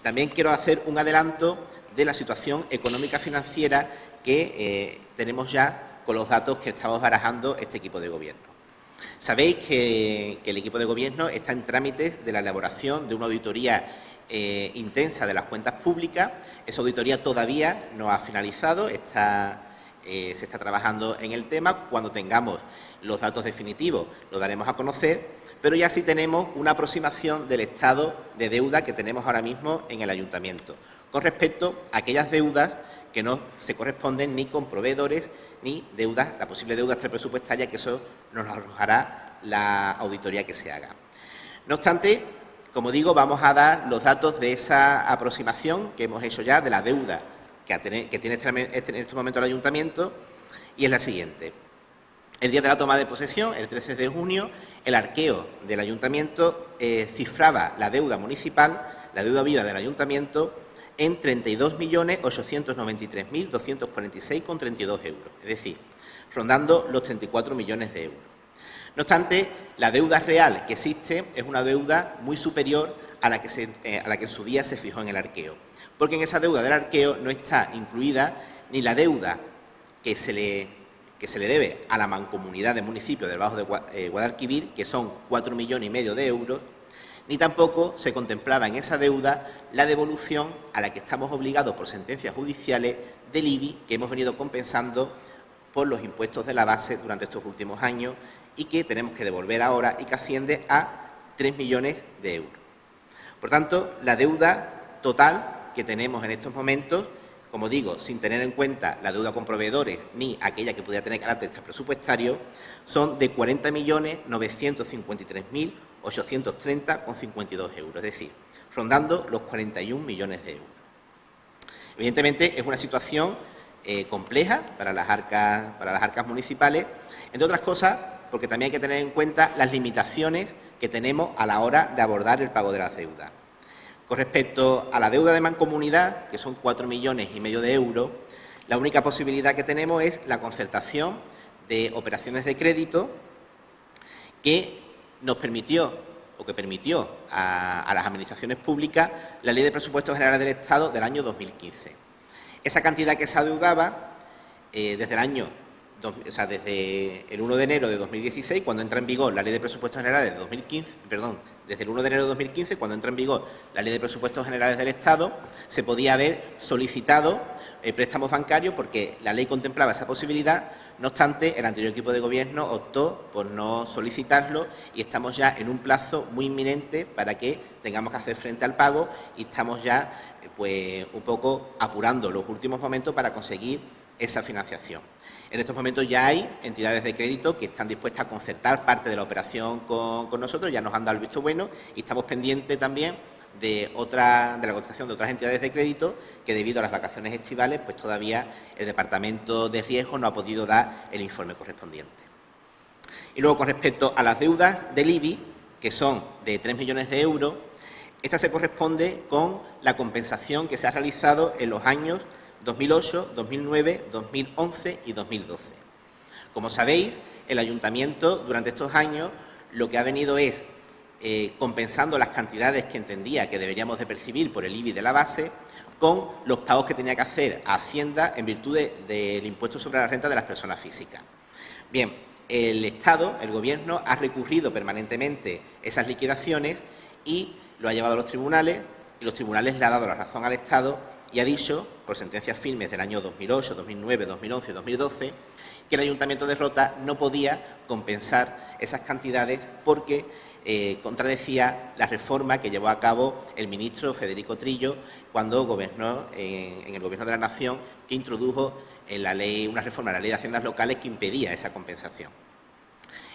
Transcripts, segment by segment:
También quiero hacer un adelanto de la situación económica financiera que tenemos ya con los datos que estamos barajando este equipo de gobierno. Sabéis que el equipo de gobierno está en trámites de la elaboración de una auditoría intensa de las cuentas públicas. Esa auditoría todavía no ha finalizado, se está trabajando en el tema. Cuando tengamos los datos definitivos los daremos a conocer, pero ya sí tenemos una aproximación del estado de deuda que tenemos ahora mismo en el ayuntamiento, con respecto a aquellas deudas que no se corresponden ni con proveedores ni deudas, la posible deuda extrapresupuestaria, que eso nos lo arrojará la auditoría que se haga. No obstante, como digo, vamos a dar los datos de esa aproximación que hemos hecho ya de la deuda que tiene en este momento el ayuntamiento, y es la siguiente. El día de la toma de posesión, el 13 de junio, el arqueo del ayuntamiento cifraba la deuda municipal, la deuda viva del ayuntamiento, en 32.893.246,32 euros, es decir, rondando los 34 millones de euros. No obstante, la deuda real que existe es una deuda muy superior a la que en su día se fijó en el arqueo, porque en esa deuda del arqueo no está incluida ni la deuda que se le debe a la mancomunidad de municipios del Bajo de Guadalquivir, que son 4,5 millones de euros, ni tampoco se contemplaba en esa deuda la devolución a la que estamos obligados por sentencias judiciales del IBI, que hemos venido compensando por los impuestos de la base durante estos últimos años y que tenemos que devolver ahora y que asciende a 3 millones de euros. Por tanto, la deuda total que tenemos en estos momentos, como digo, sin tener en cuenta la deuda con proveedores ni aquella que pudiera tener carácter extrapresupuestario, son de 40.953.830,52 euros, es decir, rondando los 41 millones de euros. Evidentemente, es una situación compleja para las arcas municipales, entre otras cosas, porque también hay que tener en cuenta las limitaciones que tenemos a la hora de abordar el pago de las deudas. Con respecto a la deuda de mancomunidad, que son 4,5 millones de euros, la única posibilidad que tenemos es la concertación de operaciones de crédito que nos permitió a las administraciones públicas la Ley de Presupuestos Generales del Estado del año 2015. Esa cantidad que se adeudaba desde el 1 de enero de 2016, cuando entra en vigor la Ley de Presupuestos Generales de 2015, desde el 1 de enero de 2015, cuando entra en vigor la Ley de Presupuestos Generales del Estado, se podía haber solicitado préstamos bancarios porque la ley contemplaba esa posibilidad. No obstante, el anterior equipo de gobierno optó por no solicitarlo y estamos ya en un plazo muy inminente para que tengamos que hacer frente al pago y estamos ya un poco apurando los últimos momentos para conseguir esa financiación. En estos momentos ya hay entidades de crédito que están dispuestas a concertar parte de la operación con nosotros, ya nos han dado el visto bueno y estamos pendientes también de la contestación de otras entidades de crédito que, debido a las vacaciones estivales, pues todavía el Departamento de Riesgo no ha podido dar el informe correspondiente. Y luego, con respecto a las deudas del IBI, que son de 3 millones de euros, esta se corresponde con la compensación que se ha realizado en los años 2008, 2009, 2011 y 2012. Como sabéis, el Ayuntamiento durante estos años lo que ha venido es compensando las cantidades que entendía que deberíamos de percibir por el IBI de la base con los pagos que tenía que hacer a Hacienda en virtud del impuesto sobre la renta de las personas físicas. Bien, el Estado, el Gobierno, ha recurrido permanentemente esas liquidaciones y lo ha llevado a los tribunales, y los tribunales le han dado la razón al Estado y ha dicho, por sentencias firmes del año 2008, 2009, 2011 y 2012, que el Ayuntamiento de Rota no podía compensar esas cantidades porque contradecía la reforma que llevó a cabo el ministro Federico Trillo cuando gobernó en el Gobierno de la Nación, que introdujo en la ley una reforma de la Ley de Haciendas Locales que impedía esa compensación.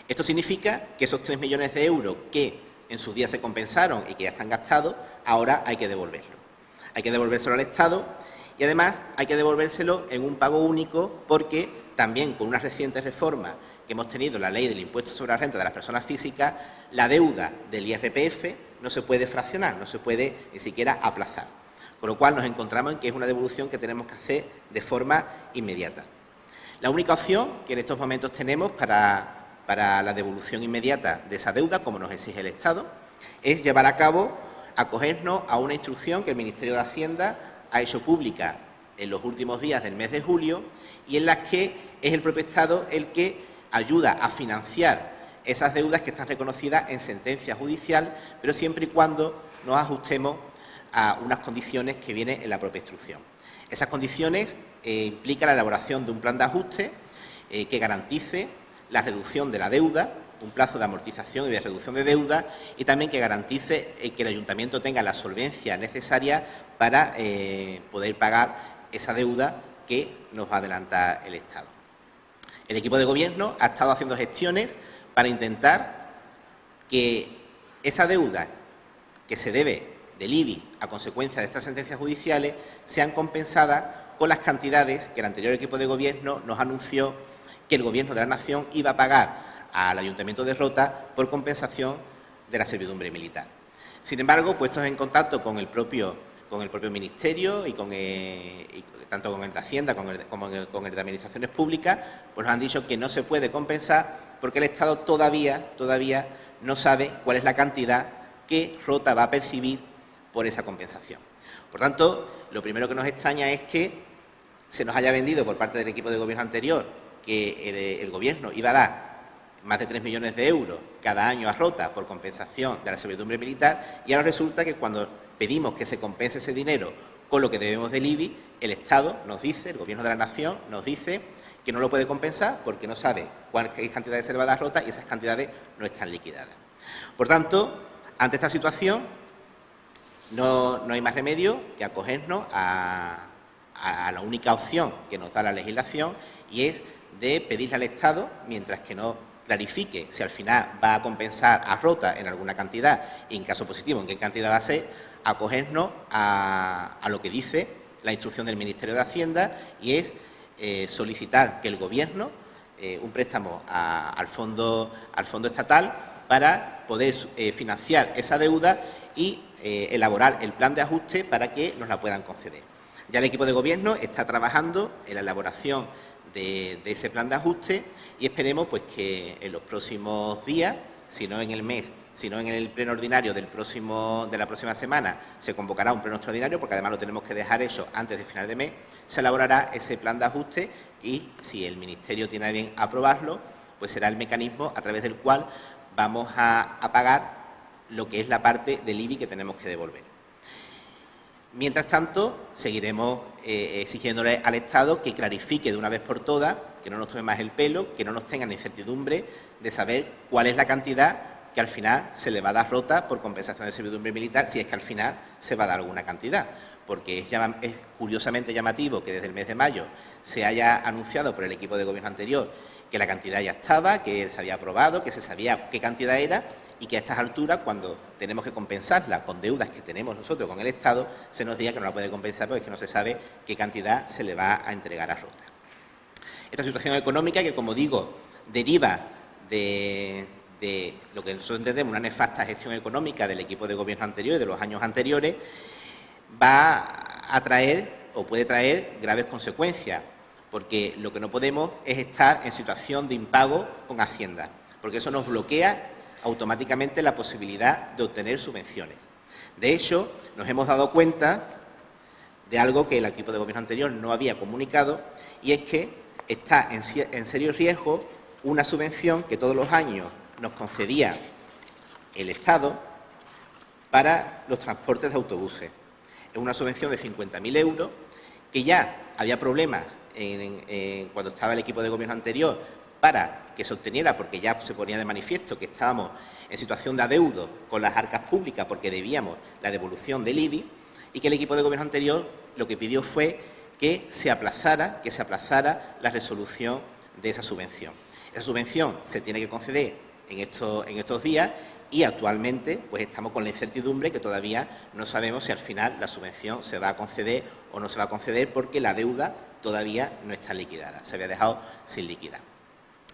Esto significa que esos 3 millones de euros que en sus días se compensaron y que ya están gastados, ahora hay que devolverlo. Hay que devolvérselo al Estado y, además, hay que devolvérselo en un pago único porque también con una reciente reforma que hemos tenido en la Ley del Impuesto sobre la Renta de las Personas Físicas, la deuda del IRPF no se puede fraccionar, no se puede ni siquiera aplazar. Con lo cual nos encontramos en que es una devolución que tenemos que hacer de forma inmediata. La única opción que en estos momentos tenemos para la devolución inmediata de esa deuda, como nos exige el Estado, es llevar a cabo acogernos a una instrucción que el Ministerio de Hacienda ha hecho pública en los últimos días del mes de julio y en las que es el propio Estado el que ayuda a financiar esas deudas que están reconocidas en sentencia judicial, pero siempre y cuando nos ajustemos a unas condiciones que vienen en la propia instrucción. Esas condiciones implican la elaboración de un plan de ajuste que garantice la reducción de la deuda, un plazo de amortización y de reducción de deuda, y también que garantice que el Ayuntamiento tenga la solvencia necesaria para poder pagar esa deuda que nos va a adelantar el Estado. El equipo de Gobierno ha estado haciendo gestiones para intentar que esa deuda que se debe del IBI a consecuencia de estas sentencias judiciales sean compensadas con las cantidades que el anterior equipo de Gobierno nos anunció que el Gobierno de la Nación iba a pagar al Ayuntamiento de Rota por compensación de la servidumbre militar. Sin embargo, puestos en contacto con el propio Ministerio y tanto con el de Hacienda como con el de Administraciones Públicas, pues nos han dicho que no se puede compensar porque el Estado todavía no sabe cuál es la cantidad que Rota va a percibir por esa compensación. Por tanto, lo primero que nos extraña es que se nos haya vendido por parte del equipo de Gobierno anterior que el Gobierno iba a dar más de 3 millones de euros cada año a Rota por compensación de la servidumbre militar, y ahora resulta que cuando pedimos que se compense ese dinero con lo que debemos del IBI, el Estado nos dice, el Gobierno de la Nación nos dice que no lo puede compensar porque no sabe cuántas cantidades se le va a dar a Rota y esas cantidades no están liquidadas. Por tanto, ante esta situación no hay más remedio que acogernos a la única opción que nos da la legislación, y es de pedirle al Estado, mientras que no clarifique si al final va a compensar a Rota en alguna cantidad y, en caso positivo, en qué cantidad va a ser, acogernos a lo que dice la instrucción del Ministerio de Hacienda, y es solicitar que el Gobierno un préstamo al fondo estatal para poder financiar esa deuda y elaborar el plan de ajuste para que nos la puedan conceder. Ya el equipo de Gobierno está trabajando en la elaboración de ese plan de ajuste y esperemos pues que en los próximos días, si no en el mes, si no en el pleno ordinario de la próxima semana, se convocará un pleno extraordinario, porque además lo tenemos que dejar hecho antes de final de mes, se elaborará ese plan de ajuste y, si el Ministerio tiene a bien aprobarlo, pues será el mecanismo a través del cual vamos a pagar lo que es la parte del IBI que tenemos que devolver. Mientras tanto, seguiremos exigiéndole al Estado que clarifique de una vez por todas, que no nos tome más el pelo, que no nos tengan incertidumbre de saber cuál es la cantidad que al final se le va a dar Rota por compensación de servidumbre militar, si es que al final se va a dar alguna cantidad. Porque es curiosamente llamativo que desde el mes de mayo se haya anunciado por el equipo de Gobierno anterior que la cantidad ya estaba, que se había aprobado, que se sabía qué cantidad era, y que a estas alturas, cuando tenemos que compensarla con deudas que tenemos nosotros con el Estado, se nos diga que no la puede compensar porque es que no se sabe qué cantidad se le va a entregar a Rota. Esta situación económica, que como digo, deriva de lo que nosotros entendemos una nefasta gestión económica del equipo de Gobierno anterior y de los años anteriores, va a traer o puede traer graves consecuencias, porque lo que no podemos es estar en situación de impago con Hacienda, porque eso nos bloquea automáticamente la posibilidad de obtener subvenciones. De hecho, nos hemos dado cuenta de algo que el equipo de Gobierno anterior no había comunicado, y es que está en serio riesgo una subvención que todos los años nos concedía el Estado para los transportes de autobuses. Es una subvención de 50.000 euros que ya había problemas cuando estaba el equipo de Gobierno anterior para que se obteniera, porque ya se ponía de manifiesto que estábamos en situación de adeudo con las arcas públicas porque debíamos la devolución del IBI, y que el equipo de Gobierno anterior lo que pidió fue que se aplazara la resolución de esa subvención. Esa subvención se tiene que conceder en estos días, y actualmente pues estamos con la incertidumbre que todavía no sabemos si al final la subvención se va a conceder o no se va a conceder, porque la deuda todavía no está liquidada, se había dejado sin liquidar.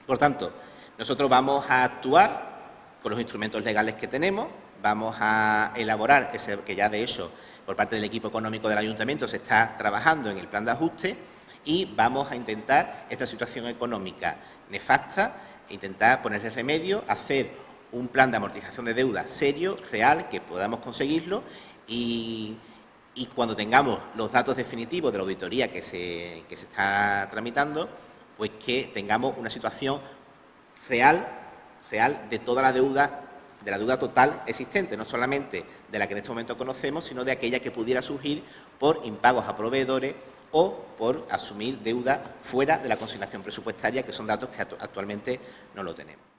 Por tanto, nosotros vamos a actuar con los instrumentos legales que tenemos, vamos a elaborar ese, que ya de hecho por parte del equipo económico del Ayuntamiento se está trabajando en el plan de ajuste, y vamos a intentar esta situación económica nefasta, intentar ponerle remedio, hacer un plan de amortización de deuda serio, real, que podamos conseguirlo y cuando tengamos los datos definitivos de la auditoría que se está tramitando, pues que tengamos una situación real de toda la deuda, de la deuda total existente, no solamente de la que en este momento conocemos, sino de aquella que pudiera surgir por impagos a proveedores o por asumir deuda fuera de la consignación presupuestaria, que son datos que actualmente no lo tenemos.